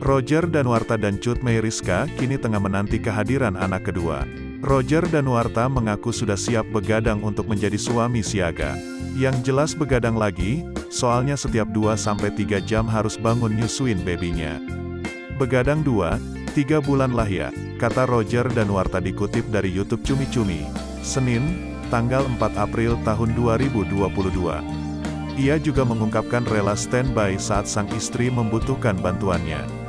Roger Danuarta dan Cut Meyriska kini tengah menanti kehadiran anak kedua. Roger Danuarta mengaku sudah siap begadang untuk menjadi suami siaga. Yang jelas begadang lagi, soalnya setiap 2-3 jam harus bangun nyusuin babynya. Begadang 2-3 bulan lah ya, kata Roger Danuarta dikutip dari YouTube Cumi Cumi, Senin, tanggal 4 April tahun 2022. Ia juga mengungkapkan rela standby saat sang istri membutuhkan bantuannya.